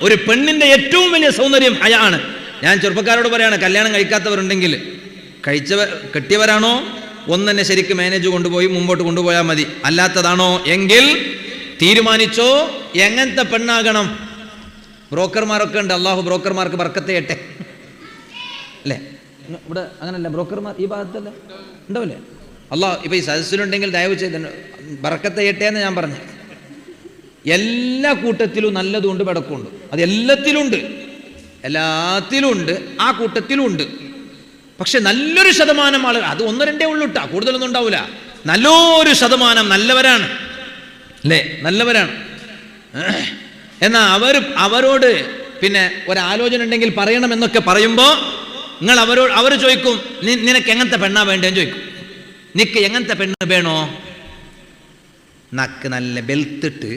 ഒരു പെണ്ണിന്റെ ഏറ്റവും വലിയ സൗന്ദര്യം ഹയാണ്. ഞാൻ ചെറുപ്പക്കാരോട് പറയാണ്, കല്യാണം കഴിക്കാത്തവരുണ്ടെങ്കിൽ കെട്ടിയവരാണോ ഒന്നെന്നെ ശരിക്കും മാനേജ് കൊണ്ടുപോയി മുമ്പോട്ട് കൊണ്ടുപോയാൽ മതി. അല്ലാത്തതാണോ എങ്കിൽ തീരുമാനിച്ചോ എങ്ങനത്തെ പെണ്ണാകണം. ബ്രോക്കർമാരൊക്കെ ഉണ്ട്, അള്ളാഹു ബ്രോക്കർമാർക്ക് ബർക്കത്ത് ചെയ്യട്ടെ അല്ലേ? ഇവിടെ അങ്ങനല്ല, ബ്രോക്കർമാർ ഈ ഭാഗത്തല്ല ഉണ്ടാവില്ലേ? അള്ളാഹു ഇപ്പൊ ഈ സദസ്സിലുണ്ടെങ്കിൽ ദയവ് ചെയ്ത് ബർക്കത്ത് ചെയ്യട്ടെ എന്ന് ഞാൻ പറഞ്ഞു. എല്ലാ കൂട്ടത്തിലും നല്ലതുണ്ട്, ബടക്കുണ്ട്, അത് എല്ലാത്തിലുണ്ട്, ആ കൂട്ടത്തിലുണ്ട്. പക്ഷെ നല്ലൊരു ശതമാനം ആളുകൾ, അത് ഒന്ന് രണ്ടേ ഉള്ളൂട്ടാ, കൂടുതലൊന്നും ഉണ്ടാവില്ല. നല്ലൊരു ശതമാനം നല്ലവരാണ് അല്ലേ, നല്ലവരാണ്. എന്നാ അവരോട് പിന്നെ ഒരാലോചന ഉണ്ടെങ്കിൽ പറയണമെന്നൊക്കെ പറയുമ്പോൾ നിങ്ങൾ അവർ ചോദിക്കും, നിനക്ക് എങ്ങനത്തെ പെണ്ണാ വേണ്ടേന്ന് ചോദിക്കും. നിനക്ക് എങ്ങനത്തെ പെണ്ണ് വേണോ? നക്ക് നല്ല ബെൽത്തിട്ട്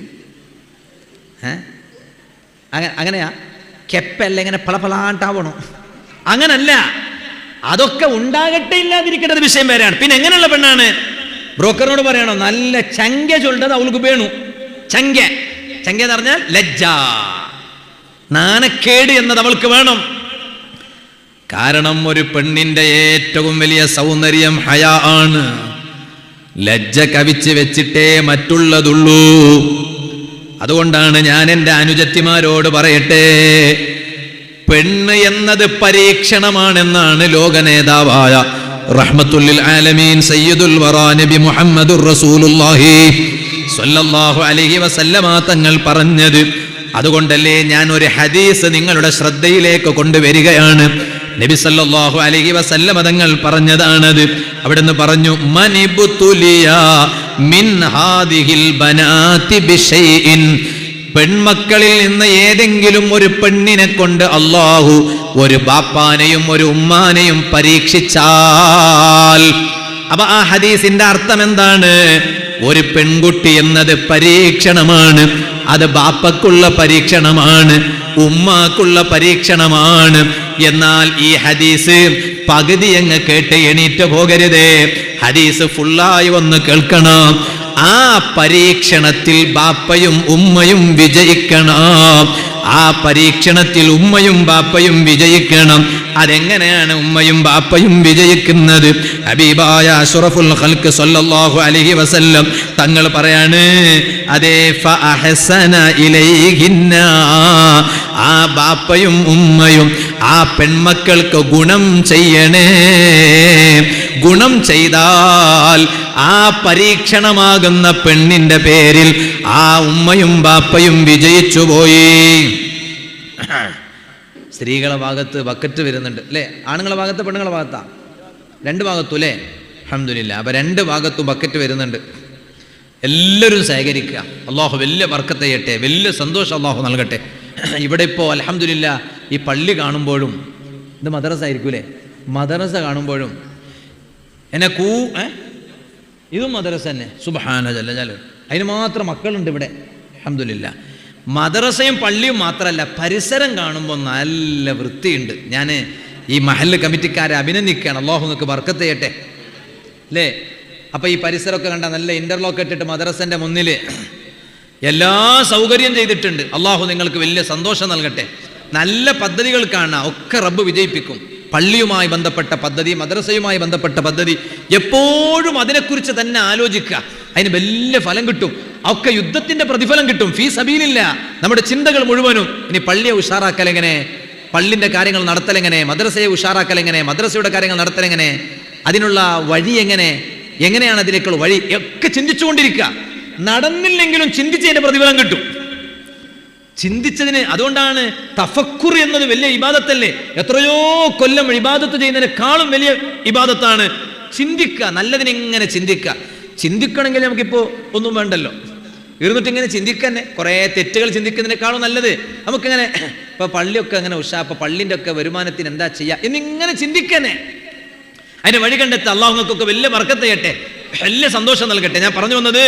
അങ്ങനെയാ, കെപ്പല്ല ഇങ്ങനെ പളപളാണ്ടാവണോ? അങ്ങനല്ല, അതൊക്കെ ഉണ്ടാകട്ടെ, ഇല്ലാതിരിക്കേണ്ടത് വിഷയം വേറെയാണ്. പിന്നെ എങ്ങനെയുള്ള പെണ്ണാണ്? ബ്രോക്കറിനോട് പറയണോ നല്ല ചങ്ക ചൊല്ലത് അവൾക്ക് വേണു. ചങ്ക എന്ന് പറഞ്ഞാൽ ലജ്ജ, നാണക്കേട് എന്നത് അവൾക്ക് വേണം. കാരണം ഒരു പെണ്ണിന്റെ ഏറ്റവും വലിയ സൗന്ദര്യം ഹയാ ആണ്. ലജ്ജ കവിച്ച് വെച്ചിട്ടേ മറ്റുള്ളതുള്ളൂ. അതുകൊണ്ടാണ് ഞാൻ എൻ്റെ അനുജത്തിമാരോട് പറയട്ടെ, പെണ്ണ് എന്നത് പരീക്ഷണമാണെന്നാണ് ലോക നേതാവായ റഹ്മത്തുൽ ആലമീൻ സയ്യിദുൽ വറാ നബി മുഹമ്മദുർ റസൂലുള്ളാഹി സ്വല്ലല്ലാഹു അലൈഹി വസല്ലമ തങ്ങൾ പറഞ്ഞത്. അതുകൊണ്ടല്ലേ ഞാൻ ഒരു ഹദീസ് നിങ്ങളുടെ ശ്രദ്ധയിലേക്ക് കൊണ്ടുവരികയാണ്. നബി സല്ലല്ലാഹു അലൈഹി വസല്ലമ തങ്ങൾ പറഞ്ഞതാണത്. അവിടുന്ന് പറഞ്ഞു, മനിബ്തുലിയ മിൻ ഹാദിഹിൽ ബനാതി ബിശൈഇൻ, പെൺമക്കളിൽ നിന്ന് ഏതെങ്കിലും ഒരു പെണ്ണിനെ കൊണ്ട് അല്ലാഹു ഒരു ബാപ്പാനെയും ഒരു ഉമ്മാനെയും പരീക്ഷിച്ചാൽ, അപ്പൊ ആ ഹദീസിന്റെ അർത്ഥം എന്താണ്? ഒരു പെൺകുട്ടി എന്നത് പരീക്ഷണമാണ്. അത് ബാപ്പക്കുള്ള പരീക്ഷണമാണ്, ഉമ്മാക്കുള്ള പരീക്ഷണമാണ്. എന്നാൽ ഈ ഹദീസ് പകുതി അങ്ങ് കേട്ട് എണീറ്റ് പോകരുതേ, ഹദീസ് ഫുള്ളായി ഒന്ന് കേൾക്കണം. ആ പരീക്ഷണത്തിൽ ബാപ്പയും ഉമ്മയും വിജയിക്കണം. ആ പരീക്ഷണത്തിൽ ഉമ്മയും ബാപ്പയും വിജയിക്കണം. അതെങ്ങനെയാണ് ഉമ്മയും ബാപ്പയും വിജയിക്കുന്നത്? ഹബീബായ അഷ്റഫുൽ ഖൽഖ് സല്ലല്ലാഹു അലൈഹി വസല്ലം തങ്ങൾ പറയാണ്, അതേ ഫഅഹ്സന ഇലൈഹിന്ന, ആ ബാപ്പയും ഉമ്മയും ആ പെൺമക്കൾക്ക് ഗുണം ചെയ്യണേ. ഗുണം ചെയ്താൽ ആ പരീക്ഷണമാകുന്ന പെണ്ണിന്റെ പേരിൽ ആ ഉമ്മയും ബാപ്പയും വിജയിച്ചു പോയി. സ്ത്രീകളെ ഭാഗത്ത് ബക്കറ്റ് വരുന്നുണ്ട് അല്ലേ? ആണുങ്ങളെ ഭാഗത്ത് പെണ്ണുങ്ങളെ ഭാഗത്താ? രണ്ട് ഭാഗത്തും അല്ലേ? അൽഹംദുലില്ലാ. അപ്പൊ രണ്ട് ഭാഗത്തും ബക്കറ്റ് വരുന്നുണ്ട്. എല്ലാവരും സഹകരിക്കുക. അള്ളാഹു വലിയ ബർക്കത്ത് ചെയ്യട്ടെ, വലിയ സന്തോഷം അള്ളാഹു നൽകട്ടെ. ഇവിടെ ഇപ്പോൾ അൽഹംദുലില്ലാ ഈ പള്ളി കാണുമ്പോഴും, ഇത് മദ്രസ ആയിരിക്കൂലേ, മദ്രസ കാണുമ്പോഴും എന്നെ ഇതും മദ്രസ തന്നെ. സുബ്ഹാന ജല്ല ജലാലുഹു. അതിന് മാത്രം മക്കളുണ്ട് ഇവിടെ അൽഹംദുലില്ലാ. മദ്രസയും പള്ളിയും മാത്രമല്ല, പരിസരം കാണുമ്പോൾ നല്ല വൃത്തിയുണ്ട്. ഞാൻ ഈ മഹല്ല് കമ്മിറ്റിക്കാരെ അഭിനന്ദിക്കുകയാണ്. അല്ലാഹു നിങ്ങൾക്ക് ബർക്കത്ത് ചെയ്യട്ടെ അല്ലേ? അപ്പോൾ ഈ പരിസരമൊക്കെ കണ്ട നല്ല ഇന്റർലോക്ക് ഇട്ടിട്ട് മദ്രസന്റെ മുന്നിൽ എല്ലാ സൗകര്യം ചെയ്തിട്ടുണ്ട്. അല്ലാഹു നിങ്ങൾക്ക് വലിയ സന്തോഷം നൽകട്ടെ. നല്ല പദ്ധതികൾ കാണുക, ഒക്കെ റബ്ബ് വിജയിപ്പിക്കും. പള്ളിയുമായി ബന്ധപ്പെട്ട പദ്ധതി, മദ്രസയുമായി ബന്ധപ്പെട്ട പദ്ധതി, എപ്പോഴും അതിനെക്കുറിച്ച് തന്നെ ആലോചിക്കുക. അതിന് വലിയ ഫലം കിട്ടും. ഒക്കെ യുദ്ധത്തിന്റെ പ്രതിഫലം കിട്ടും. ഫീ സബീലില്ല. നമ്മുടെ ചിന്തകൾ മുഴുവനും ഇനി പള്ളിയെ ഉഷാറാക്കലെങ്ങനെ, പള്ളിന്റെ കാര്യങ്ങൾ നടത്തലെങ്ങനെ, മദ്രസയെ ഉഷാറാക്കലെങ്ങനെ, മദ്രസയുടെ കാര്യങ്ങൾ നടത്തലെങ്ങനെ, അതിനുള്ള വഴി എങ്ങനെയാണ് അതിലേക്കുള്ള വഴി ഒക്കെ ചിന്തിച്ചുകൊണ്ടിരിക്കുക. നടന്നില്ലെങ്കിലും ചിന്തിച്ചതിന്റെ പ്രതിഫലം കിട്ടും. ചിന്തിച്ചതിന്. അതുകൊണ്ടാണ് തഫക്കുർ എന്നത് വലിയ ഇബാദത്തല്ലേ? എത്രയോ കൊല്ലം ഇബാദത്ത് ചെയ്യുന്നതിനേക്കാളും വലിയ ഇബാദത്താണ് ചിന്തിക്കുക. നല്ലതിനെങ്ങനെ ചിന്തിക്കുക. ചിന്തിക്കണമെങ്കിൽ നമുക്കിപ്പോൾ ഒന്നും വേണ്ടല്ലോ, ഇരുന്നിട്ട് ഇങ്ങനെ ചിന്തിക്കന്നെ. കുറേ തെറ്റുകൾ ചിന്തിക്കുന്നതിനേക്കാളും നല്ലത് നമുക്കിങ്ങനെ ഇപ്പൊ പള്ളിയൊക്കെ അങ്ങനെ ഇപ്പൊ പള്ളിൻ്റെ ഒക്കെ വരുമാനത്തിന് എന്താ ചെയ്യുക എന്നിങ്ങനെ ചിന്തിക്കന്നെ. അതിന്റെ വഴി കണ്ടെത്തുക. അള്ളാഹു നിങ്ങൾക്കൊക്കെ വലിയ ബർക്കത്ത് ചെയ്യട്ടെ, വലിയ സന്തോഷം നൽകട്ടെ. ഞാൻ പറഞ്ഞു വന്നത്,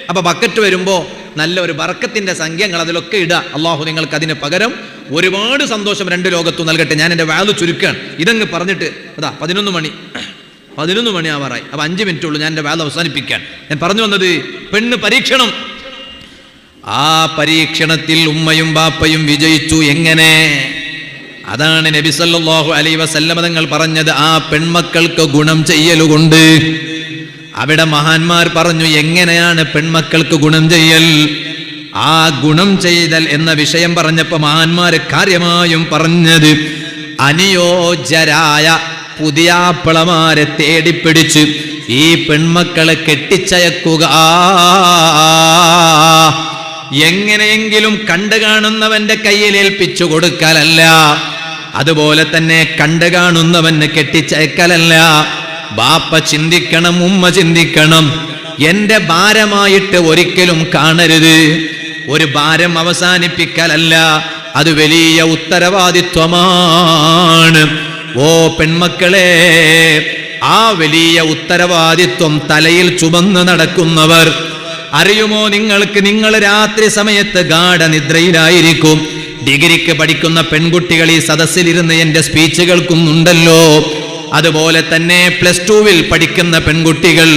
അപ്പൊ ബക്കറ്റ് വരുമ്പോ നല്ല ഒരു ബർക്കത്തിന്റെ സംഖ്യകൾ അതിലൊക്കെ ഇടുക. അള്ളാഹു നിങ്ങൾക്ക് അതിന് പകരം ഒരുപാട് സന്തോഷം രണ്ട് ലോകത്തും നൽകട്ടെ. ഞാൻ എൻ്റെ വാല് ചുരുക്കുകയാണ്. ഇതങ്ങ് പറഞ്ഞിട്ട് അതാ 11 മണി ആവാറായി. അപ്പൊ 5 മിനിറ്റ് ഉള്ളൂ, ഞാൻ എൻ്റെ വാല് അവസാനിപ്പിക്കാൻ. ഞാൻ പറഞ്ഞു വന്നത്, പെണ്ണ് പരീക്ഷണം. ആ പരീക്ഷണത്തിൽ ഉമ്മയും ബാപ്പയും വിജയിച്ചു. എങ്ങനെ? അതാണ് നബി സല്ലല്ലാഹു അലൈഹി വസല്ലമ തങ്ങൾ പറഞ്ഞത്, ആ പെൺമക്കൾക്ക് ഗുണം ചെയ്യലുകൊണ്ട്. അവിടെ മഹാന്മാർ പറഞ്ഞു, എങ്ങനെയാണ് പെൺമക്കൾക്ക് ഗുണം ചെയ്യൽ? ആ ഗുണം ചെയ്തൽ എന്ന വിഷയം പറഞ്ഞപ്പോ മഹാന്മാര് കാര്യമായും പറഞ്ഞത്, അനുയോജ്യരായ പുതിയാപ്പിളമാരെ തേടിപ്പിടിച്ച് ഈ പെൺമക്കളെ കെട്ടിച്ചയക്കുക. എങ്ങനെയെങ്കിലും കണ്ടു കാണുന്നവന്റെ കയ്യിൽ ഏൽപ്പിച്ചു കൊടുക്കലല്ല, അതുപോലെ തന്നെ കണ്ടു കാണുന്നവന് കെട്ടിച്ചയക്കലല്ല. ബാപ്പ ചിന്തിക്കണം, ഉമ്മ ചിന്തിക്കണം, എന്റെ ഭാരമായിട്ട് ഒരിക്കലും കാണരുത്. ഒരു ഭാരം അവസാനിപ്പിക്കലല്ല, അത് വലിയ ഉത്തരവാദിത്വമാണ്. ഓ പെൺമക്കളെ, ആ വലിയ ഉത്തരവാദിത്വം തലയിൽ ചുമന്ന് നടക്കുന്നവർ, അറിയുമോ നിങ്ങൾക്ക്, നിങ്ങൾ രാത്രി സമയത്ത് ഗാഢനിദ്രയിലായിരിക്കും. ഡിഗ്രിക്ക് പഠിക്കുന്ന പെൺകുട്ടികൾ ഈ സദസ്സിലിരുന്ന് എന്റെ സ്പീച്ച് കേൾക്കുന്നുണ്ടല്ലോ. അതുപോലെ തന്നെ പ്ലസ് 2 പഠിക്കുന്ന പെൺകുട്ടികൾ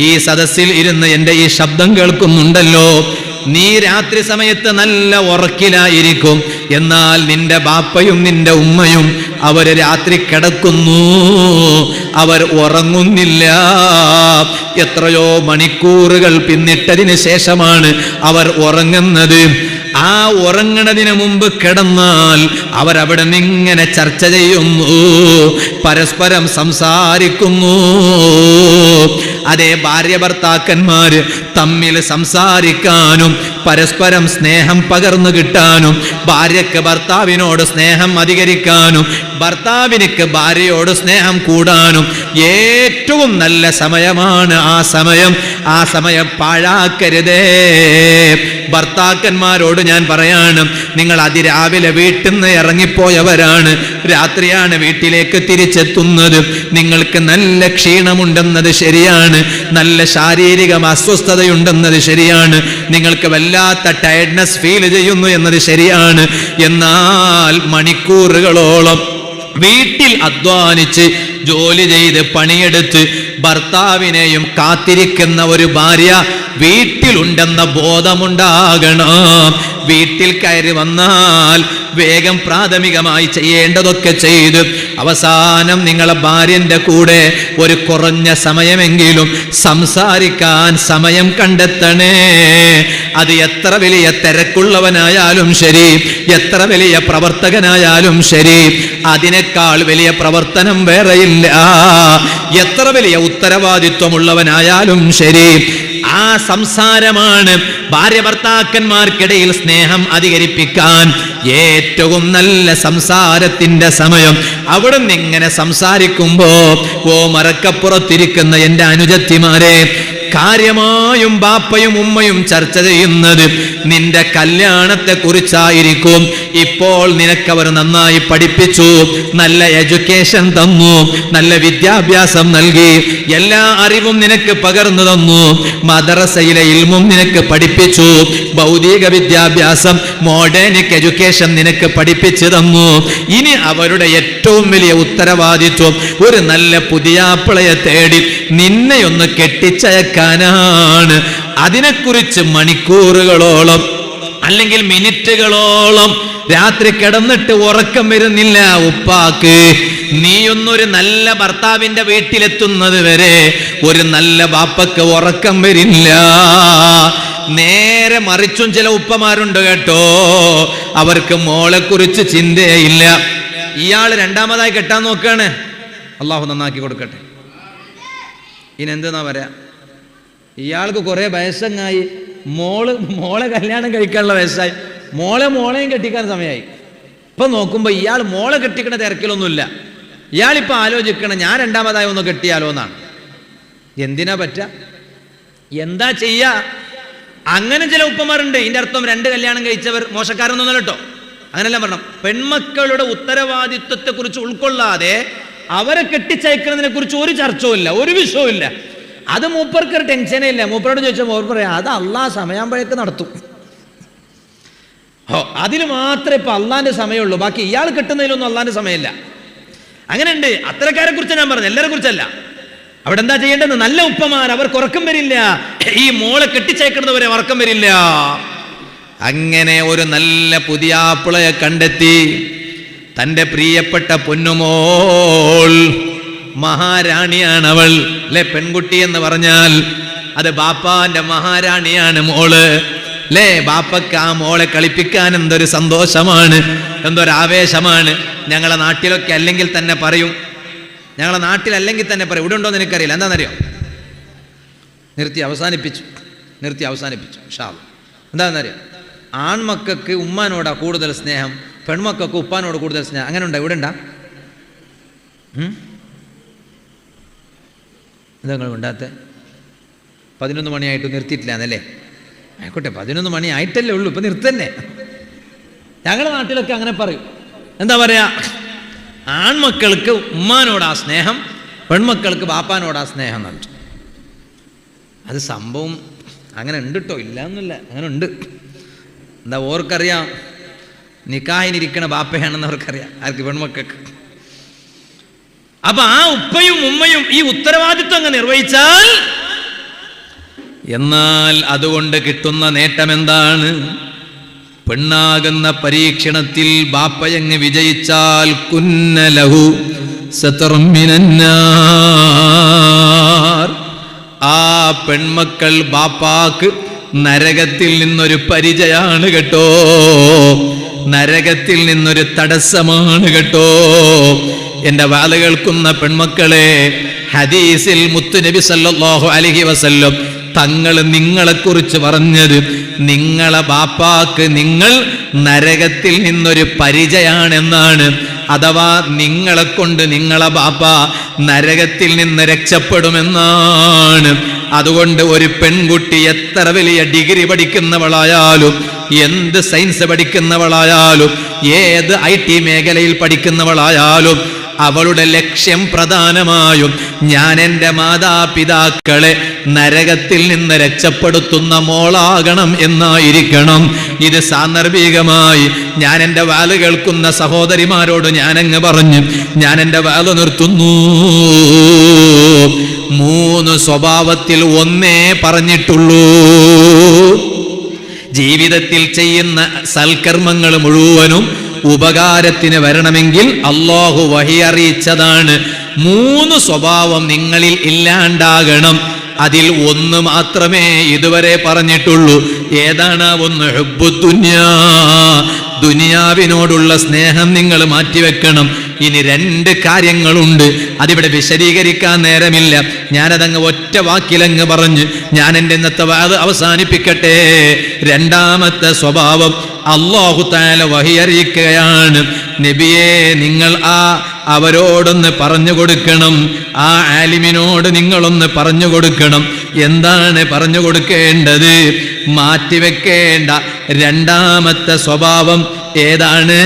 ഈ സദസ്സിൽ ഇരുന്ന് എന്റെ ഈ ശബ്ദം കേൾക്കുന്നുണ്ടല്ലോ. നീ രാത്രി സമയത്ത് നല്ല ഉറക്കിലായിരിക്കും, എന്നാൽ നിന്റെ ബാപ്പയും നിന്റെ ഉമ്മയും അവര് രാത്രി കിടക്കുന്നു, അവർ ഉറങ്ങുന്നില്ല. എത്രയോ മണിക്കൂറുകൾ പിന്നിട്ടതിന് ശേഷമാണ് അവർ ഉറങ്ങുന്നത്. ആ ഉറങ്ങണതിന് മുമ്പ് കിടന്നാൽ അവരവിടെ നിന്നിങ്ങനെ ചർച്ച ചെയ്യുന്നു, പരസ്പരം സംസാരിക്കുന്നു. അതേ, ഭാര്യ ഭർത്താക്കന്മാര് തമ്മിൽ സംസാരിക്കാനും പരസ്പരം സ്നേഹം പകർന്നു കിട്ടാനും, ഭാര്യക്ക് ഭർത്താവിനോട് സ്നേഹം അധികരിക്കാനും ഭർത്താവിനിക്ക് ഭാര്യയോട് സ്നേഹം കൂടാനും ഏറ്റവും നല്ല സമയമാണ് ആ സമയം. ആ സമയം പാഴാക്കരുതേ. ഭർത്താക്കന്മാരോട് ഞാൻ പറയാണ്, നിങ്ങൾ അതിരാവിലെ വീട്ടിൽ നിന്ന് ഇറങ്ങിപ്പോയവരാണ്, രാത്രിയാണ് വീട്ടിലേക്ക് തിരിച്ചെത്തുന്നത്. നിങ്ങൾക്ക് നല്ല ക്ഷീണമുണ്ടെന്നത് ശരിയാണ്, നല്ല ശാരീരിക അസ്വസ്ഥതയുണ്ടെന്നത് ശരിയാണ്, നിങ്ങൾക്ക് വല്ലാത്ത ടയർഡ്നെസ് ഫീൽ ചെയ്യുന്നു എന്നത് ശരിയാണ്. എന്നാൽ മണിക്കൂറുകളോളം വീട്ടിൽ അധ്വാനിച്ച് ജോലി ചെയ്ത് പണിയെടുത്ത് ഭർത്താവിനെയും കാത്തിരിക്കുന്ന ഒരു ഭാര്യ വീട്ടിലുണ്ടെന്ന ബോധമുണ്ടാകണം. വീട്ടിൽ കയറി വന്നാൽ വേഗം പ്രാഥമികമായി ചെയ്യേണ്ടതൊക്കെ ചെയ്ത് അവസാനം നിങ്ങളെ ഭാര്യന്റെ കൂടെ ഒരു കുറഞ്ഞ സമയമെങ്കിലും സംസാരിക്കാൻ സമയം കണ്ടെത്തണേ. അത് എത്ര വലിയ തിരക്കുള്ളവനായാലും ശരി, എത്ര വലിയ പ്രവർത്തകനായാലും ശരി, അതിനേക്കാൾ വലിയ പ്രവർത്തനം വേറെയില്ല. എത്ര വലിയ ഉത്തരവാദിത്വമുള്ളവനായാലും ശരി, ആ സംസാരമാണ് ഭാര്യ ഭർത്താക്കന്മാർക്കിടയിൽ സ്നേഹം അധികരിപ്പിക്കാൻ ഏറ്റവും നല്ല സംസാരത്തിന്റെ സമയം. അവിടെ നിന്ന് ഇങ്ങനെ സംസാരിക്കുമ്പോ, ഓ മരക്കപ്പുറത്തിരിക്കുന്ന എന്റെ അനുജത്തിമാരെ, കാര്യമായും ബാപ്പയും ഉമ്മയും ചർച്ച ചെയ്യുന്നത് നിന്റെ കല്യാണത്തെ കുറിച്ചായിരിക്കും. ഇപ്പോൾ നിനക്കവർ നന്നായി പഠിപ്പിച്ചു, നല്ല എഡ്യൂക്കേഷൻ തന്നു, നല്ല വിദ്യാഭ്യാസം നൽകി, എല്ലാ അറിവും നിനക്ക് പകർന്നു തന്നു, മദ്രസയിലെ ഇൽമും നിനക്ക് പഠിപ്പിച്ചു, ഭൗതിക വിദ്യാഭ്യാസം മോഡേണിക് എഡ്യൂക്കേഷൻ നിനക്ക് പഠിപ്പിച്ചു തന്നു. ഇനി അവരുടെ ഏറ്റവും വലിയ ഉത്തരവാദിത്വം ഒരു നല്ല പുതിയാപ്പിളയെ തേടി നിന്നെയൊന്ന് കെട്ടിച്ചയക്കാനാണ്. അതിനെക്കുറിച്ച് മണിക്കൂറുകളോളം അല്ലെങ്കിൽ മിനിറ്റുകളോളം രാത്രി കിടന്നിട്ട് ഉറക്കം വരുന്നില്ല ഉപ്പാക്ക്. നീയൊന്നൊരു നല്ല ഭർത്താവിന്റെ വീട്ടിലെത്തുന്നത് വരെ ഒരു നല്ല ബാപ്പക്ക് ഉറക്കം വരില്ല. നേരെ മറിച്ചും ചില ഉപ്പമാരുണ്ട് കേട്ടോ, അവർക്ക് മോളെ കുറിച്ച് ചിന്തയില്ല. ഇയാൾ രണ്ടാമതായി കെട്ടാൻ നോക്കാണ്, അള്ളാഹു നന്നാക്കി കൊടുക്കട്ടെ. ഇനെന്തെന്നാ പറയാ, ഇയാൾക്ക് കുറെ വയസ്സങ്ങായി, മോളെ കല്യാണം കഴിക്കാനുള്ള വയസ്സായി, മോളെയും കെട്ടിക്കാൻ സമയമായി. ഇപ്പൊ നോക്കുമ്പോ ഇയാൾ മോളെ കെട്ടിക്കണ തിരക്കിലൊന്നുമില്ല. ഇയാളിപ്പോ ആലോചിക്കണം, ഞാൻ രണ്ടാമതായി ഒന്ന് കെട്ടിയാലോ എന്നാണ്. എന്തിനാ പറ്റ, എന്താ ചെയ്യാ? അങ്ങനെ ചില ഉപ്പമാരുണ്ട്. ഇതിന്റെ അർത്ഥം 2 കല്യാണം കഴിച്ചവർ മോശക്കാരൊന്നും കേട്ടോ, അങ്ങനെല്ലാം പറഞ്ഞു. പെൺമക്കളുടെ ഉത്തരവാദിത്വത്തെ കുറിച്ച് ഉൾക്കൊള്ളാതെ അവരെ കെട്ടിച്ചയക്കുന്നതിനെ കുറിച്ച് ഒരു ചർച്ചവും ഇല്ല, ഒരു വിഷയവും ഇല്ല. അത് മൂപ്പർക്ക് ഒരു ടെൻഷനേ ഇല്ല. മൂപ്പരോട് ചോദിച്ചാൽ മൂപ്പർ പറയാം, അത് അള്ളാഹ് സമയാകുമ്പോഴേക്ക് നടത്തും. അതിന് മാത്രമേ ഇപ്പൊ അള്ളാന്റെ സമയമുള്ളൂ, ബാക്കി ഇയാൾ കെട്ടുന്നതിലൊന്നും അള്ളാന്റെ സമയമില്ല. അങ്ങനെയുണ്ട്. അത്തരക്കാരെ കുറിച്ച് ഞാൻ പറഞ്ഞു, എല്ലാരെ കുറിച്ചല്ല. അവിടെ എന്താ ചെയ്യേണ്ടത്? നല്ല ഉപ്പമാർ, അവർക്ക് ഉറക്കം വരില്ല. ഈ മോളെ കെട്ടിച്ചയക്കുന്നവരെ ഉറക്കം വരില്ല. അങ്ങനെ ഒരു നല്ല പുതിയാപ്പിളയെ കണ്ടെത്തി. തൻ്റെ പ്രിയപ്പെട്ട പൊന്നുമോൾ, മഹാറാണിയാണവൾ അല്ലെ. പെൺകുട്ടി എന്ന് പറഞ്ഞാൽ അത് ബാപ്പാന്റെ മഹാറാണിയാണ് മോള് അല്ലേ. ബാപ്പക്ക് ആ മോളെ കളിപ്പിക്കാൻ എന്തൊരു സന്തോഷമാണ്, എന്തൊരാവേശമാണ്. ഞങ്ങളെ നാട്ടിലൊക്കെ അല്ലെങ്കിൽ തന്നെ പറയും, ഞങ്ങളെ നാട്ടിലല്ലെങ്കിൽ തന്നെ പറയും. ഇവിടെ ഉണ്ടോയെന്ന് എനിക്കറിയില്ല, എന്താണെന്നറിയോ? നിർത്തി അവസാനിപ്പിച്ചു ഇൻഷാ അല്ലാഹ്. എന്താണെന്നറിയോ? ആൺമക്കൾക്ക് ഉമ്മാനോടാ കൂടുതൽ സ്നേഹം, പെൺമക്കൾക്ക് ഉപ്പാനോട് കൂടുതൽ സ്നേഹം. അങ്ങനെ ഉണ്ടോ? ഇവിടെ ഉണ്ടാ? എന്താ നിങ്ങൾ ഉണ്ടാത്ത? 11 മണിയായിട്ട് നിർത്തിയിട്ടില്ല എന്നല്ലേ? ആയിക്കോട്ടെ, 11 മണി ആയിട്ടല്ലേ ഉള്ളൂ, ഇപ്പം നിർത്തന്നെ. ഞങ്ങളുടെ നാട്ടിലൊക്കെ അങ്ങനെ പറയും. എന്താ പറയാ? ആൺമക്കൾക്ക് ഉമ്മാനോടാ സ്നേഹം, പെൺമക്കൾക്ക് ബാപ്പാനോടാ സ്നേഹം എന്ന് പറഞ്ഞു. അത് സംഭവം അങ്ങനെ ഉണ്ട് കേട്ടോ, ഇല്ല എന്നല്ല, അങ്ങനെ ഉണ്ട്. എന്താ ഓർക്കറിയാം, നിക്കാഹിനിരിക്കണ ബാപ്പയാണെന്ന് അവർക്കറിയാം. ആർക്ക്? പെൺമക്കൾക്ക്. അപ്പൊ ആ ഉപ്പയും ഉമ്മയും ഈ ഉത്തരവാദിത്വം അങ്ങ് നിർവഹിച്ചാൽ, എന്നാൽ അതുകൊണ്ട് കിട്ടുന്ന നേട്ടം എന്താണ്? പെണ്ണാകുന്ന പരീക്ഷണത്തിൽ ബാപ്പയങ്ങ് വിജയിച്ചാൽ കുന്നലഹു സതറും മിനന്നാർ, ആ പെൺമക്കൾ ബാപ്പാക്ക് നരകത്തിൽ നിന്നൊരു പരിചയാണ് കേട്ടോ, നരകത്തിൽ നിന്നൊരു തടസ്സമാണ് കേട്ടോ. എന്റെ വാല കേൾക്കുന്ന പെൺമക്കളെ, ഹദീസിൽ മുത്തുനബി സല്ലല്ലാഹു അലൈഹി വസല്ലം തങ്ങൾ നിങ്ങളെക്കുറിച്ച് പറഞ്ഞത്, നിങ്ങളെ ബാപ്പാക്ക് നിങ്ങൾ നരകത്തിൽ നിന്നൊരു പരിചയാണെന്നാണ്. അഥവാ നിങ്ങളെ കൊണ്ട് നിങ്ങളെ ബാപ്പ നരകത്തിൽ നിന്ന് രക്ഷപ്പെടുമെന്നാണ്. അതുകൊണ്ട് ഒരു പെൺകുട്ടി എത്ര വലിയ ഡിഗ്രി പഠിക്കുന്നവളായാലും, എന്ത് സയൻസ് പഠിക്കുന്നവളായാലും, ഏത് IT മേഖലയിൽ പഠിക്കുന്നവളായാലും, അവളുടെ ലക്ഷ്യം പ്രധാനമായും ഞാൻ എൻ്റെ മാതാപിതാക്കളെ നരകത്തിൽ നിന്ന് രക്ഷപ്പെടുത്തുന്ന മോളാകണം എന്നായിരിക്കണം. ഇത് സാന്ദർഭികമായി ഞാൻ എൻ്റെ വാല് കേൾക്കുന്ന സഹോദരിമാരോട് ഞാനങ്ങ് പറഞ്ഞു, ഞാൻ എൻ്റെ വാല് നിർത്തുന്നു. 3 സ്വഭാവത്തിൽ ഒന്നേ പറഞ്ഞിട്ടുള്ളൂ. ജീവിതത്തിൽ ചെയ്യുന്ന സൽക്കർമ്മങ്ങൾ മുഴുവനും ഉപകാരത്തിന് വരണമെങ്കിൽ അല്ലാഹു വഹി അറിയിച്ചതാണ്. 3 സ്വഭാവം നിങ്ങളിൽ ഇല്ലാണ്ടാകണം. അതിൽ ഒന്ന് മാത്രമേ ഇതുവരെ പറഞ്ഞിട്ടുള്ളൂ. ഏതാണ്? ഒന്ന്, ഹുബ്ബുദ്ദുനിയാ, ദുനിയാവിനോടുള്ള സ്നേഹം നിങ്ങൾ മാറ്റിവെക്കണം. ഇനി 2 കാര്യങ്ങളുണ്ട്, അതിവിടെ വിശദീകരിക്കാൻ നേരമില്ല. ഞാനതങ്ങ് ഒറ്റ വാക്കിലങ്ങ് പറഞ്ഞ് ഞാൻ എൻ്റെ ഇന്നത്തെ വാദ് അവസാനിപ്പിക്കട്ടെ. 2ാമത്തെ സ്വഭാവം അല്ലാഹു തആല വഹി അറിയിക്കുകയാണ്, നബിയേ നിങ്ങൾ അവരോടൊന്ന് പറഞ്ഞു കൊടുക്കണം, ആ ആലിമിനോട് നിങ്ങളൊന്ന് പറഞ്ഞു കൊടുക്കണം. എന്താണ് പറഞ്ഞു കൊടുക്കേണ്ടത്? മാറ്റിവെക്കേണ്ട 2ാമത്തെ സ്വഭാവം ഏതാണ്?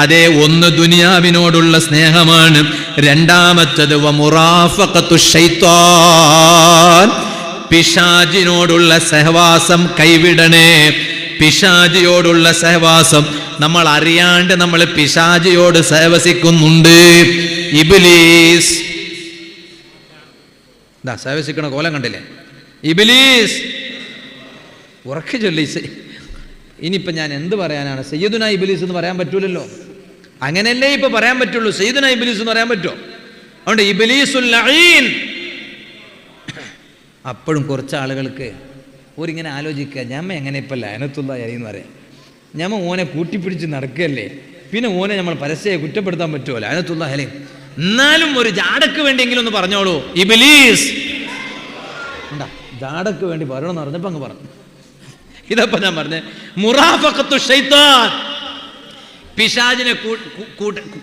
അതേ, ഒന്ന് ദുനിയാവിനോടുള്ള സ്നേഹമാണ്. 2ാമത്തത് വമുറാഫഖത്തു ശൈത്താൻ, പിശാചിനോടുള്ള സഹവാസം കൈവിടണേ. പിശാചിയോടുള്ള സഹവാസം, നമ്മൾ അറിയാണ്ട് നമ്മൾ പിശാചിയോട് സഹവസിക്കുന്നുണ്ട്. ഇബ്ലീസ് സഹവസിക്കണ കോലം കണ്ടില്ലേ? ഇബ്ലീസ് ഉറക്കെ ചൊല്ലി. ഇനിയിപ്പോ ഞാൻ എന്ത് പറയാനാണ്? സയ്യിദുനാ ഇബ്ലീസ് എന്ന് പറയാൻ പറ്റൂലല്ലോ. അങ്ങനെയല്ലേ ഇപ്പൊ പറയാൻ പറ്റുള്ളൂ. സയ്യിദുനാ ഇബ്ലീസ് എന്ന് പറയാൻ പറ്റുമോ? അതുകൊണ്ട് ഇബ്ലീസുൽ ലഈൻ. അപ്പോഴും കുറച്ച് ആളുകൾക്ക് ഓരിങ്ങനെ ആലോചിക്കുക, ഞമ്മ എങ്ങനെ ഇപ്പം ലഅനത്തുല്ലാഹി അലൈഹി എന്ന് പറയാം, ഞമ്മ ഓനെ കൂട്ടിപ്പിടിച്ച് നടക്കുകയല്ലേ, പിന്നെ ഓനെ നമ്മൾ പരസ്യമായി കുറ്റപ്പെടുത്താൻ പറ്റുമോ? ലഅനത്തുല്ലാഹി അലൈഹി. എന്നാലും ഒരു ജാടക്ക് വേണ്ടിയെങ്കിലും ഒന്ന് പറഞ്ഞോളൂ, ഇബ്ലീസ്. ഉണ്ടാ ജാടക്ക് വേണ്ടി പറയണമെന്ന് പറഞ്ഞപ്പോൾ അങ്ങ് പറഞ്ഞു. ഇതപ്പം ഞാൻ പറഞ്ഞേ, മുറാഫഖത്തു ശൈത്താൻ, പിശാചിനെ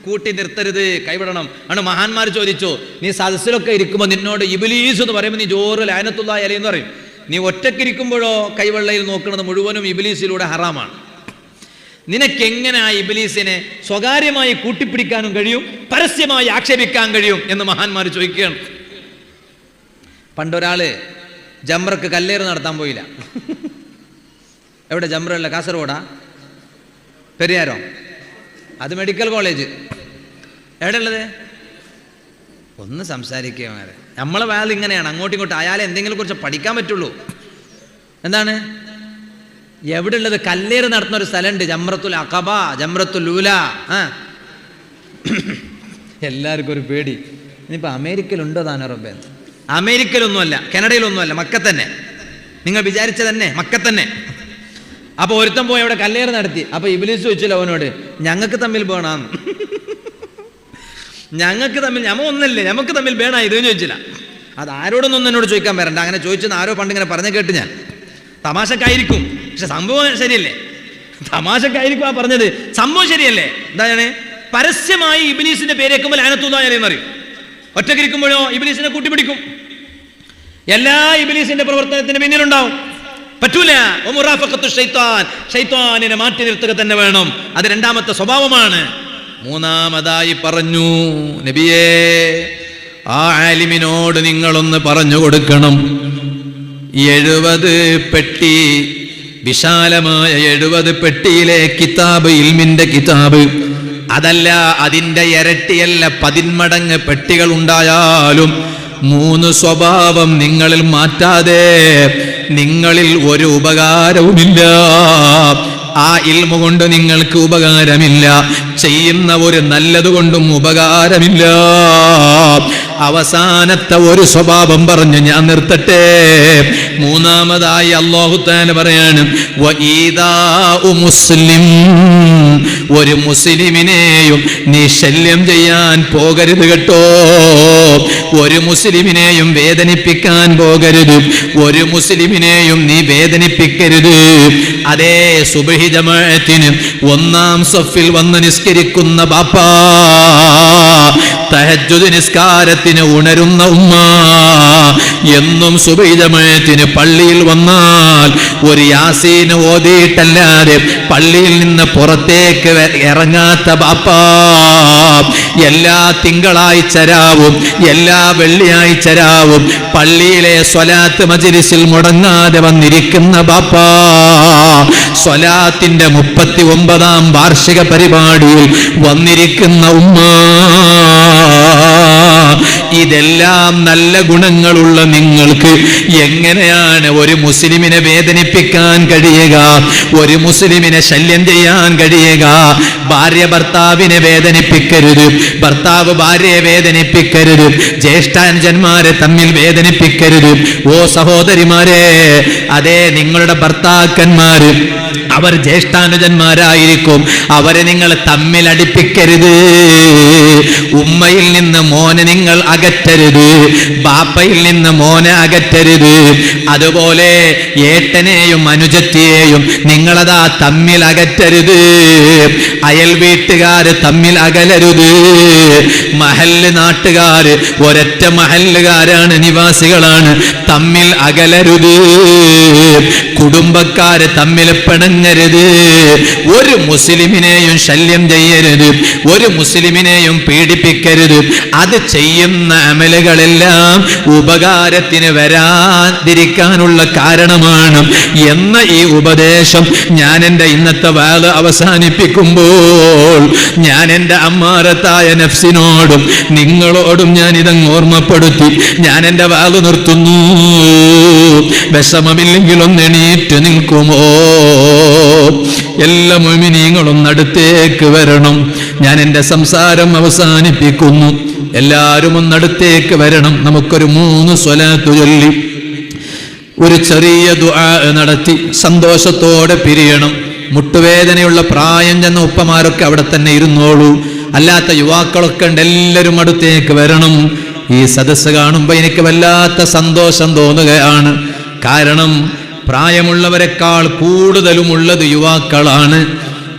കൂട്ടി നിർത്തരുത്, കൈവിടണം. ആണ് മഹാന്മാർ ചോദിച്ചു, നീ സദസ്സിലൊക്കെ ഇരിക്കുമ്പോൾ നിന്നോട് ഇബ്ലീസ് എന്ന് പറയുമ്പോൾ നീ ജോറ് ലഅനത്തുല്ലാഹി അലൈഹി എന്ന് പറയും. നീ ഒറ്റക്കിരിക്കുമ്പോഴോ കൈവെള്ളയിൽ നോക്കുന്നത് മുഴുവനും ഇബ്ലീസിലൂടെ ഹറാമാണ്. നിനക്കെങ്ങനെ ആ ഇബ്ലീസിനെ സ്വകാര്യമായി കൂട്ടിപ്പിടിക്കാനും കഴിയും, പരസ്യമായി ആക്ഷേപിക്കാൻ കഴിയും എന്ന് മഹാന്മാർ ചോദിക്കുകയാണ്. പണ്ടൊരാള് ജംറക്ക് കല്ലേറ് നടത്താൻ പോയില്ല. എവിടെ ജംറല്ല? കാസർഗോഡാ? പെരിയാരോ? അത് മെഡിക്കൽ കോളേജ്. എവിടെ ഉള്ളത്? ഒന്ന് സംസാരിക്കുക. നമ്മളെ വാൽ ഇങ്ങനെയാണ്, അങ്ങോട്ടും ഇങ്ങോട്ടും. അയാളെ എന്തെങ്കിലും കുറിച്ച് പഠിക്കാൻ പറ്റുള്ളൂ. എന്താണ് എവിടെ ഉള്ളത്? കല്ലേറ് നടത്തുന്ന ഒരു സ്ഥലമുണ്ട്, ജംറത്തുൽ അഖബ, ജംറത്തുൽ ഊല. എല്ലാവർക്കും ഒരു പേടി, ഇനിയിപ്പോൾ അമേരിക്കയിലുണ്ടോ താനോ റബ്ബേ? അമേരിക്കയിലൊന്നുമല്ല, കാനഡയിലൊന്നുമല്ല, മക്ക തന്നെ. നിങ്ങൾ വിചാരിച്ച തന്നെ മക്ക തന്നെ. അപ്പോൾ ഒരുത്തം പോയി അവിടെ കല്ലേറ് നടത്തി. അപ്പോൾ ഇബ്ലീസ് ചോദിച്ചില്ല അവനോട്, ഞങ്ങൾക്ക് തമ്മിൽ വേണം, ഞങ്ങൾക്ക് തമ്മിൽ, ഞമ്മ ഒന്നല്ലേ, നമുക്ക് തമ്മിൽ വേണ ഇതെന്ന് ചോദിച്ചില്ല. അത് ആരോടൊന്നും എന്നോട് ചോദിക്കാൻ വരണ്ട, അങ്ങനെ ചോദിച്ചെന്ന് ആരോ പണ്ട് ഇങ്ങനെ പറഞ്ഞു കേട്ട് ഞാൻ. തമാശക്കായിരിക്കും, പക്ഷെ സംഭവം ശരിയല്ലേ? തമാശക്കായിരിക്കും ആ പറഞ്ഞത്, സംഭവം ശരിയല്ലേ? എന്താണ്? പരസ്യമായി ഇബ്ലീസിന്റെ പേര് കേൾക്കുമ്പോൾ ലഅനത്തുല്ലാഹി അലൈഹി എന്നറിയും. ഒറ്റക്കിരിക്കുമ്പോഴോ ഇബ്ലീസിനെ കൂട്ടിപ്പിടിക്കും. എല്ലാ ഇബ്ലീസിന്റെ പ്രവർത്തനത്തിന് പിന്നിലുണ്ടാവും. പറ്റൂല. ശൈത്താനിനെ മാറ്റി നിർത്തുക തന്നെ വേണം. അത് രണ്ടാമത്തെ സ്വഭാവമാണ്. മൂന്നാമതായി പറഞ്ഞു, നബിയേ, ആ ആലിമിനോട് നിങ്ങളൊന്ന് പറഞ്ഞു കൊടുക്കണം, 70 പെട്ടി, വിശാലമായ 70 പെട്ടിയിലെ കിതാബ്, ഇൽമിന്റെ കിതാബ്, അതല്ല അതിൻ്റെ ഇരട്ടിയല്ല 10 മടങ്ങ് പെട്ടികൾ ഉണ്ടായാലും 3 സ്വഭാവം നിങ്ങളിൽ മാറ്റാതെ നിങ്ങളിൽ ഒരു ഉപകാരവുമില്ല. ആ ഇൽമു കൊണ്ട് നിങ്ങൾക്ക് ഉപകാരമില്ല, ചെയ്യുന്ന ഒരു നല്ലതുകൊണ്ടും ഉപകാരമില്ല. അവസാനത്തെ ഒരു സ്വഭാവം പറഞ്ഞു ഞാൻ നിർത്തട്ടെ. മൂന്നാമതായി അല്ലാഹു തആല പറയാണ്, വഈദാഉ മുസ്ലിം, ഒരു മുസ്ലിമിനെയും നീ ശല്യം ചെയ്യാൻ പോകരുത് കേട്ടോ. ഒരു മുസ്ലിമിനെയും വേദനിപ്പിക്കാൻ പോകരുത്, ഒരു മുസ്ലിമിനെയും നീ വേദനിപ്പിക്കരുത്. അതേ സുബ്ഹി ജമാഅത്തിന് 1-ാം സഫിൽ വന്ന് നിസ്കരിക്കുന്ന ബാപ്പാ, തഹജ്ജുദ് നിസ്കാരത്തിന് ഉണരുന്ന ഉമ്മ, എന്നും സുബ്ഹി ജമാഅത്തിന് പള്ളിയിൽ വന്നാൽ ഒരു യാസീൻ ഓതിയിട്ടല്ലാതെ പള്ളിയിൽ നിന്ന് പുറത്തേക്ക് ഇറങ്ങാത്ത ബാപ്പാ, എല്ലാ തിങ്കളാഴ്ച രാവും എല്ലാ വെള്ളിയാഴ്ച രാവും പള്ളിയിലെ സ്വലാത്ത് മജ്ലിസിൽ മുടങ്ങാതെ വന്നിരിക്കുന്ന ബാപ്പാ, സ്വലാത്തിന്റെ 39-ാം വാർഷിക പരിപാടിയിൽ വന്നിരിക്കുന്ന ഉമ്മ, ഇതെല്ലാം നല്ല ഗുണങ്ങളുള്ള നിങ്ങൾക്ക് എങ്ങനെയാണ് ഒരു മുസ്ലിമിനെ വേദനിപ്പിക്കാൻ കഴിയുക, ഒരു മുസ്ലിമിനെ ശല്യം ചെയ്യാൻ കഴിയുക? ഭാര്യ ഭർത്താവിനെ വേദനിപ്പിക്കരുത്, ഭർത്താവ് ഭാര്യയെ വേദനിപ്പിക്കരുത്, ജ്യേഷ്ഠാനുജന്മാരെ തമ്മിൽ വേദനിപ്പിക്കരുത്. ഓ സഹോദരിമാരെ, അതേ നിങ്ങളുടെ ഭർത്താക്കന്മാര് അവർ ജ്യേഷ്ഠാനുജന്മാരായിരിക്കും, അവരെ നിങ്ങൾ തമ്മിൽ അടുപ്പിക്കരുത്. ഉമ്മയിൽ നിന്ന് മോനെ നിങ്ങൾ അകറ്റരുത്, ബാപ്പയിൽ നിന്ന് മോനെ അകറ്റരുത്. അതുപോലെ ഏട്ടനെയും അനുജത്തിയെയും നിങ്ങളതാ തമ്മിൽ അകറ്റരുത്. അയൽ വീട്ടുകാര് തമ്മിൽ അകലരുത്. മഹല്ല് നാട്ടുകാര് ഒരൊറ്റ മഹല്ലുകാരാണ്, നിവാസികളാണ്, തമ്മിൽ അകലരുത്. കുടുംബക്കാര് തമ്മിൽ പിണങ്ങരുത്. ഒരു മുസ്ലിമിനെയും ശല്യം ചെയ്യരുത്, ഒരു മുസ്ലിമിനെയും പീഡിപ്പിക്കരുത്. അത് ചെയ്യുന്ന അമലുകളെല്ലാം ഉപകാരത്തിന് വരാതിരിക്കാനുള്ള കാരണമാണ് എന്ന ഈ ഉപദേശം ഞാൻ എൻ്റെ ഇന്നത്തെ വാദ അവസാനിപ്പിക്കുമ്പോൾ ഞാൻ എൻ്റെ അമ്മാറത്തായ നഫ്സിനോടും നിങ്ങളോടും ഞാൻ ഇതങ്ങ് ഓർമ്മപ്പെടുത്തി ഞാൻ എൻ്റെ വാദ നിർത്തുന്നു. വിഷമമില്ലെങ്കിൽ ഒന്ന് എണീറ്റ് നിൽക്കുമോ? എല്ലാ മുഅ്മിനീങ്ങളും അടുത്തേക്ക് വരണം. ഞാൻ എൻ്റെ സംസാരം അവസാനിപ്പിക്കുന്നു. എല്ലാവരും ഒന്നടുത്തേക്ക് വരണം. നമുക്കൊരു 3 സ്വലാത്ത് ചൊല്ലി ഒരു ചെറിയ ദുആ നടത്തി സന്തോഷത്തോടെ പിരിയണം. മുട്ടുവേദനയുള്ള പ്രായം ചെന്ന ഉപ്പമാരൊക്കെ അവിടെ തന്നെ ഇരുന്നോളൂ. അല്ലാത്ത യുവാക്കളൊക്കെ ഉണ്ട്, എല്ലാവരും അടുത്തേക്ക് വരണം. ഈ സദസ്സ് കാണുമ്പോൾ എനിക്ക് വല്ലാത്ത സന്തോഷം തോന്നുകയാണ്. കാരണം പ്രായമുള്ളവരെക്കാൾ കൂടുതലുമുള്ളത് യുവാക്കളാണ്.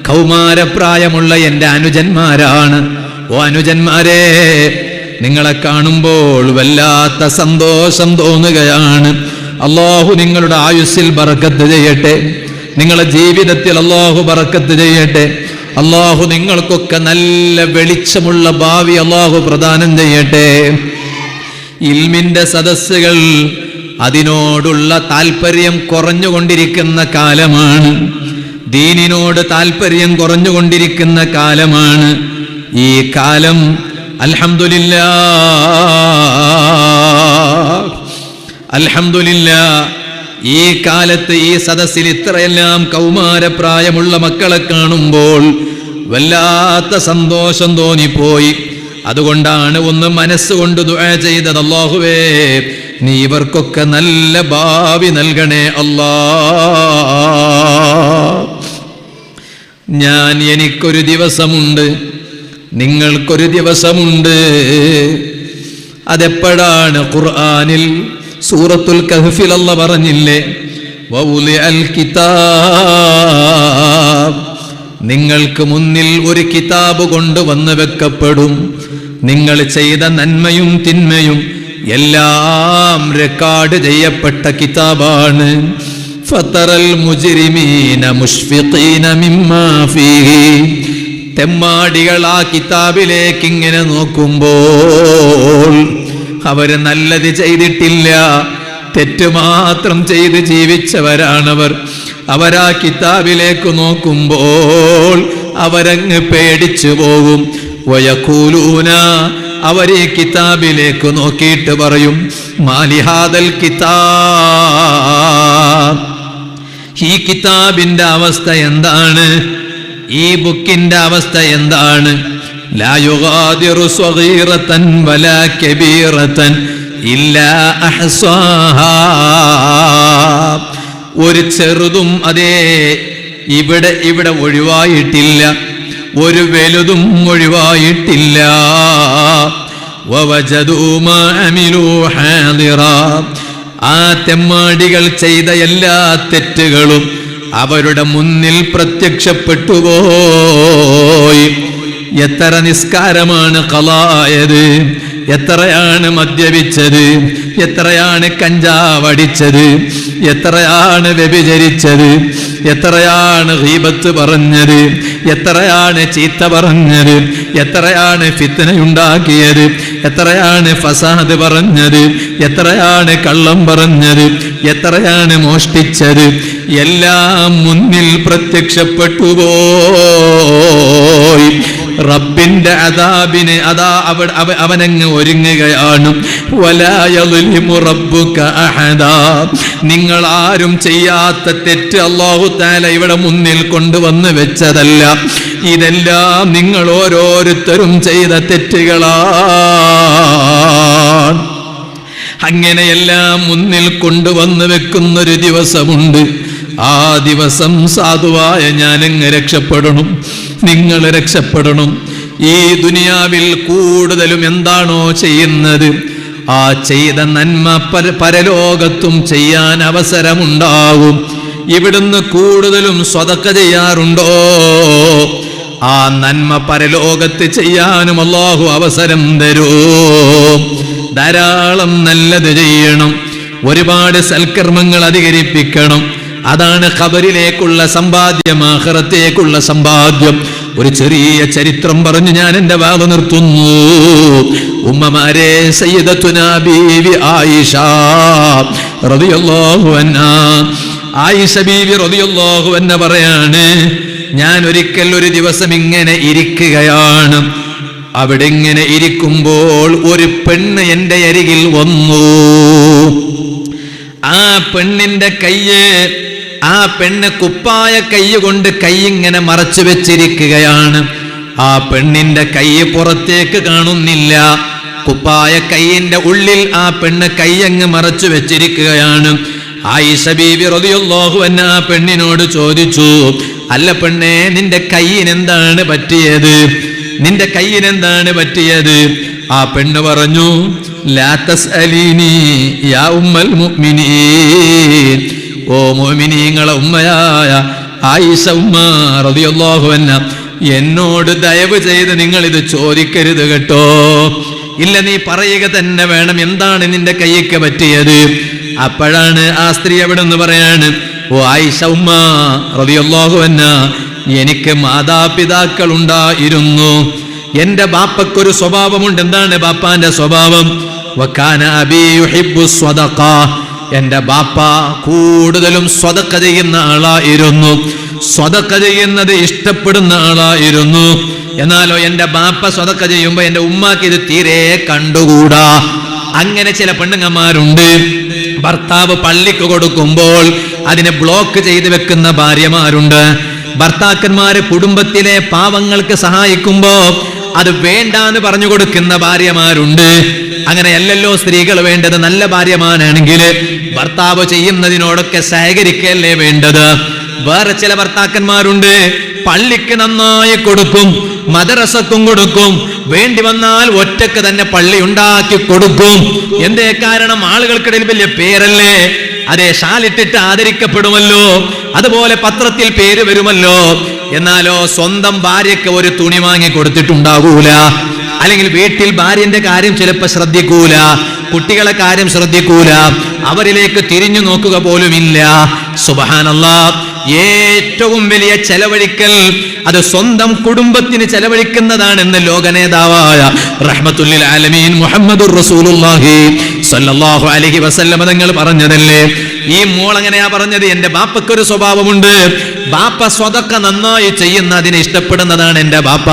കൗമാരപ്രായമുള്ള എൻ്റെ അനുജന്മാരാണ്. ഓ അനുജന്മാരെ, നിങ്ങളെ കാണുമ്പോൾ വല്ലാത്ത സന്തോഷം തോന്നുകയാണ്. അല്ലാഹു നിങ്ങളുടെ ആയുസ്സിൽ ബറക്കത്ത് ചെയ്യട്ടെ, നിങ്ങളുടെ ജീവിതത്തിൽ അല്ലാഹു ബറക്കത്ത് ചെയ്യട്ടെ. അല്ലാഹു നിങ്ങൾക്കൊക്കെ നല്ല വെളിച്ചമുള്ള ഭാവി അല്ലാഹു പ്രദാനം ചെയ്യട്ടെ. ഇൽമിന്റെ സദസ്സുകൾ അതിനോടുള്ള താല്പര്യം കുറഞ്ഞുകൊണ്ടിരിക്കുന്ന കാലമാണ്. ദീനിനോട് താല്പര്യം കുറഞ്ഞുകൊണ്ടിരിക്കുന്ന കാലമാണ്. ഈ കാലം അൽഹംദുലില്ലാഹ് ഈ കാലത്ത് ഈ സദസ്സിൽ ഇത്രയെല്ലാം കൗമാരപ്രായമുള്ള മക്കളെ കാണുമ്പോൾ വല്ലാത്ത സന്തോഷം തോന്നിപ്പോയി. അതുകൊണ്ടാണ് ഒന്ന് മനസ്സുകൊണ്ട് ദുആ ചെയ്തത്, അല്ലാഹുവേ നീ ഇവർക്കൊക്കെ നല്ല ഭാവി നൽകണേ അല്ലാ. എനിക്കൊരു ദിവസമുണ്ട്, നിങ്ങൾക്കൊരു ദിവസമുണ്ട്. അതെപ്പോഴാണ്? ഖുർആനിൽ സൂറത്തുൽ കഹ്ഫിൽ അല്ലാഹ് പറഞ്ഞില്ലേ, വഉലിഅൽ കിതാബ്, നിങ്ങൾക്ക് മുന്നിൽ ഒരു കിതാബ് കൊണ്ടുവന്ന് വെക്കപ്പെടും. നിങ്ങൾ ചെയ്ത നന്മയും തിന്മയും എല്ലാം റെക്കോർഡ് ചെയ്യപ്പെട്ട കിതാബാണ്. ഫതറൽ മുജ്രിമീന മുഷ്ഫിഖീന മിമ്മാ ഫീഹി, തെമ്മാടികൾ ആ കിതാബിലേക്ക് ഇങ്ങനെ നോക്കുമ്പോൾ അവര് നല്ലത് ചെയ്തിട്ടില്ല, തെറ്റ് മാത്രം ചെയ്ത് ജീവിച്ചവരാണവർ. അവരാ കിതാബിലേക്ക് നോക്കുമ്പോൾ അവരങ്ങ് പേടിച്ചു പോകും. വയഖൂലൂന, അവരീ കിതാബിലേക്ക് നോക്കിയിട്ട് പറയും, മാലിഹാദൽ കിതാബ്, ഈ കിതാബിന്റെ അവസ്ഥ എന്താണ്? ഈ ബുക്കിന്റെ അവസ്ഥ എന്താണ്? ലാ യുഗാദിറു സ്വഗീറതൻ വലാ കബീറതൻ ഇല്ലാ അഹ്സാഹാ, ഒരു ചെറുതും അതേ ഇവിടെ ഒഴിവായിട്ടില്ല, ഒരു വലുതും ഒഴിവായിട്ടില്ല. വവജദൂ മാ അമിലൂ ഹാദിറാ, ആ തെമ്മാടികൾ ചെയ്ത എല്ലാ തെറ്റുകളും അവരുടെ മുന്നിൽ പ്രത്യക്ഷപ്പെട്ടുപോയി. എത്ര നിസ്കാരമാണ് ഖളായത്, എത്രയാണ് മദ്യപിച്ചത്, എത്രയാണ് കഞ്ചാവടിച്ചത്, എത്രയാണ് വ്യഭിചരിച്ചത്, എത്രയാണ് ഗീബത്ത് പറഞ്ഞത്, എത്രയാണ് ചീത്ത പറഞ്ഞത്, എത്രയാണ് ഫിത്നയുണ്ടാക്കിയത്, എത്രയാണ് ഫസാദ് പറഞ്ഞത്, എത്രയാണ് കള്ളം പറഞ്ഞത്, എത്രയാണ് മോഷ്ടിച്ചത്, എല്ലാം മുന്നിൽ പ്രത്യക്ഷപ്പെട്ടുപോയി. റബ്ബിന്റെ അദാബിന് അവനങ്ങ് ഒരുങ്ങുകയാണ്. വലാ യളിമു റബ്ബുക അഹദാ, നിങ്ങൾ ആരും ചെയ്യാത്ത തെറ്റ് അല്ലാഹു തആല ഇവിടെ മുന്നിൽ കൊണ്ടുവന്ന് വെച്ചതല്ല. ഇതെല്ലാം നിങ്ങൾ ഓരോരുത്തരും ചെയ്ത തെറ്റുകളാണ്. അങ്ങനെയെല്ലാം മുന്നിൽ കൊണ്ടുവന്ന് വെക്കുന്നൊരു ദിവസമുണ്ട്. ആ ദിവസം സാധുവായ ഞാനങ്ങ് രക്ഷപ്പെടണം, നിങ്ങൾ രക്ഷപ്പെടണം. ഈ ദുനിയാവിൽ കൂടുതലും എന്താണോ ചെയ്യുന്നത്, ആ ചെയ്ത നന്മ പരലോകത്തും ചെയ്യാൻ അവസരമുണ്ടാകും. ഇവിടുന്ന് കൂടുതലും സ്വതക്ക ചെയ്യാറുണ്ടോ, ആ നന്മ പരലോകത്ത് ചെയ്യാനും അല്ലാഹു അവസരം തരും. ധാരാളം നല്ലത് ചെയ്യണം, ഒരുപാട് സൽക്കർമ്മങ്ങൾ അധികരിപ്പിക്കണം. അതാണ് ഖബറിലേക്കുള്ള സമ്പാദ്യം, ആഖിറത്തേക്കുള്ള സമ്പാദ്യം. ഒരു ചെറിയ ചരിത്രം പറഞ്ഞു ഞാൻ എന്റെ വാദം നിർത്തുന്നു. ഉമ്മമാരെ, സയ്യിദത്തുനാ ബീവി ആയിഷ റളിയല്ലാഹു അൻഹാ, ആയിഷ ബീവി റളിയല്ലാഹു അൻഹ പറയാണ്, ഞാൻ ഒരിക്കൽ ഒരു ദിവസം ഇങ്ങനെ ഇരിക്കുകയാണ്. അവിടെ ഇങ്ങനെ ഇരിക്കുമ്പോൾ ഒരു പെണ്ണ് എന്റെ അരികിൽ വന്നു. ആ പെണ്ണിന്റെ കയ്യ്, ആ പെണ്ണ് കുപ്പായ കൈ കൊണ്ട് കൈ ഇങ്ങനെ മറച്ചു വെച്ചിരിക്കുകയാണ്. ആ പെണ്ണിന്റെ കൈ പുറത്തേക്ക് കാണുന്നില്ല. കുപ്പായ കൈയിന്റെ ഉള്ളിൽ ആ പെണ്ണ് കൈയങ്ങ് മറച്ചു വെച്ചിരിക്കുകയാണ്. ആയിഷ ബീവി റളിയല്ലാഹു അൻഹ ആ പെണ്ണിനോട് ചോദിച്ചു, അല്ല പെണ്ണേ, നിന്റെ കൈയിനെന്താണ് പറ്റിയത്? നിന്റെ കൈയിനെന്താണ് പറ്റിയത്? ആ പെണ്ണ് പറഞ്ഞു, ലാ തസ്അലീനി യാ ഉമ്മൽ മുഅ്മിനീൻ, ഓ മുഅ്മിനീങ്ങളെ ഉമ്മയായ ആയിഷ ഉമ്മ റളിയല്ലാഹു അൻഹ, എന്നോട് ദയവ് ചെയ്ത് നിങ്ങൾ ഇത് ചോദിക്കരുത് കേട്ടോ. ഇല്ല, നീ പറയുക തന്നെ വേണം, എന്താണ് നിന്റെ കൈയ്ക്ക് പറ്റിയത്? അപ്പോഴാണ് ആ സ്ത്രീ അവിടെ നിന്ന് പറയാണ്, ഓ ആയിഷ ഉമ്മ റളിയല്ലാഹു അൻഹ, എനിക്ക് മാതാപിതാക്കൾ ഉണ്ടായിരുന്നു. എന്റെ ബാപ്പക്കൊരു സ്വഭാവമുണ്ട്. എന്താണ് ബാപ്പാന്റെ സ്വഭാവം? വകാന അബീ യുഹിബ്ബു സ്വദഖ, എന്റെ ബാപ്പ കൂടുതലും സ്വദഖ ചെയ്യുന്ന ആളായിരുന്നു, സ്വദഖ ചെയ്യുന്നത് ഇഷ്ടപ്പെടുന്ന ആളായിരുന്നു. എന്നാലോ എന്റെ ബാപ്പ സ്വദഖ ചെയ്യുമ്പോ എന്റെ ഉമ്മാക്ക് ഇത് തീരെ കണ്ടുകൂടാ. അങ്ങനെ ചില പെണ്ണുങ്ങന്മാരുണ്ട്, ഭർത്താവ് പള്ളിക്ക് കൊടുക്കുമ്പോൾ അതിനെ ബ്ലോക്ക് ചെയ്ത് വെക്കുന്ന ഭാര്യമാരുണ്ട്. ഭർത്താക്കന്മാര് കുടുംബത്തിലെ പാവങ്ങൾക്ക് സഹായിക്കുമ്പോ അത് വേണ്ടാന്ന് പറഞ്ഞു കൊടുക്കുന്ന ഭാര്യമാരുണ്ട്. അങ്ങനെയല്ലല്ലോ സ്ത്രീകൾ വേണ്ടത്. നല്ല ഭാര്യമാരാണെങ്കിൽ ഭർത്താവ് ചെയ്യുന്നതിനോടൊക്കെ സഹകരിക്കല്ലേ വേണ്ടത്. വേറെ ചില ഭർത്താക്കന്മാരുണ്ട്, പള്ളിക്ക് നന്നായി കൊടുക്കും, മദ്രസക്കും കൊടുക്കും, വേണ്ടി വന്നാൽ ഒറ്റക്ക് തന്നെ പള്ളി ഉണ്ടാക്കി കൊടുക്കും. എന്തേ കാരണം? ആളുകൾക്കിടയിൽ വലിയ പേരല്ലേ, അതെ, ഷാലിട്ടിട്ട് ആദരിക്കപ്പെടുമല്ലോ, അതുപോലെ പത്രത്തിൽ പേര് വരുമല്ലോ. എന്നാലോ സ്വന്തം ഭാര്യക്ക് ഒരു തുണി വാങ്ങി കൊടുത്തിട്ടുണ്ടാകൂല, അല്ലെങ്കിൽ വീട്ടിൽ ഭാര്യന്റെ കാര്യം ചിലപ്പോൾ ശ്രദ്ധിക്കൂല, കുട്ടികളെ കാര്യം ശ്രദ്ധിക്കൂല, അവരിലേക്ക് തിരിഞ്ഞു നോക്കുക പോലുമില്ല. സുബ്ഹാനല്ലാഹ്, ഏറ്റവും വലിയ ചെലവഴിക്കൽ അത് സ്വന്തം കുടുംബത്തിന് ചെലവഴിക്കുന്നതാണെന്ന് ലോക നേതാവായ റഹ്മത്തുൽ ആലമീൻ മുഹമ്മദുർ റസൂലുള്ളാഹി സ്വല്ലല്ലാഹു അലൈഹി വസല്ലം തങ്ങൾ പറഞ്ഞതല്ലേ. ഈ മോൾ എങ്ങനെയാ പറഞ്ഞത്? എന്റെ ബാപ്പക്കൊരു സ്വഭാവമുണ്ട്, ബാപ്പ സ്വതക്ക നന്നായി ചെയ്യുന്ന അതിനെ ഇഷ്ടപ്പെടുന്നതാണ് എന്റെ ബാപ്പ.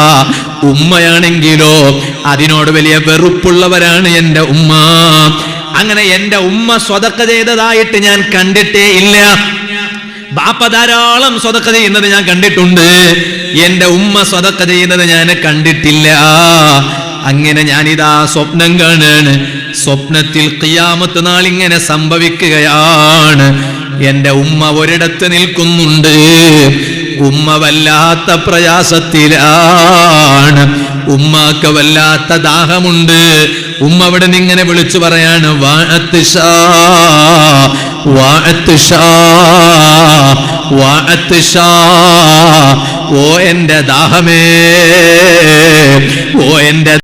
ഉമ്മയാണെങ്കിലോ അതിനോട് വലിയ വെറുപ്പുള്ളവരാണ് എന്റെ ഉമ്മ. അങ്ങനെ എന്റെ ഉമ്മ സ്വതക്ക ചെയ്തതായിട്ട് ഞാൻ കണ്ടിട്ടേ ഇല്ല. ബാപ്പ ധാരാളം സ്വതക്ക ചെയ്യുന്നത് ഞാൻ കണ്ടിട്ടുണ്ട്, എന്റെ ഉമ്മ സ്വതക്ക ചെയ്യുന്നത് ഞാൻ കണ്ടിട്ടില്ല. അങ്ങനെ ഞാനിതാ സ്വപ്നം കാണാണ്. സ്വപ്നത്തിൽ ഖിയാമത്ത് നാൾ ഇങ്ങനെ സംഭവിക്കുകയാണ്. എന്റെ ഉമ്മ ഒരിടത്ത് നിൽക്കുന്നുണ്ട്, ഉമ്മ വല്ലാത്ത പ്രയാസത്തിലാണ്, ഉമ്മാക്ക് വല്ലാത്ത ദാഹമുണ്ട്. ഉമ്മ അവിടെ നിന്ന് ഇങ്ങനെ വിളിച്ചു പറയാണ്, വാഅത്ഷാ വാഅത്ഷാ വാഅത്ഷാ, ഓ എന്റെ ദാഹമേ, ഓ എന്റെ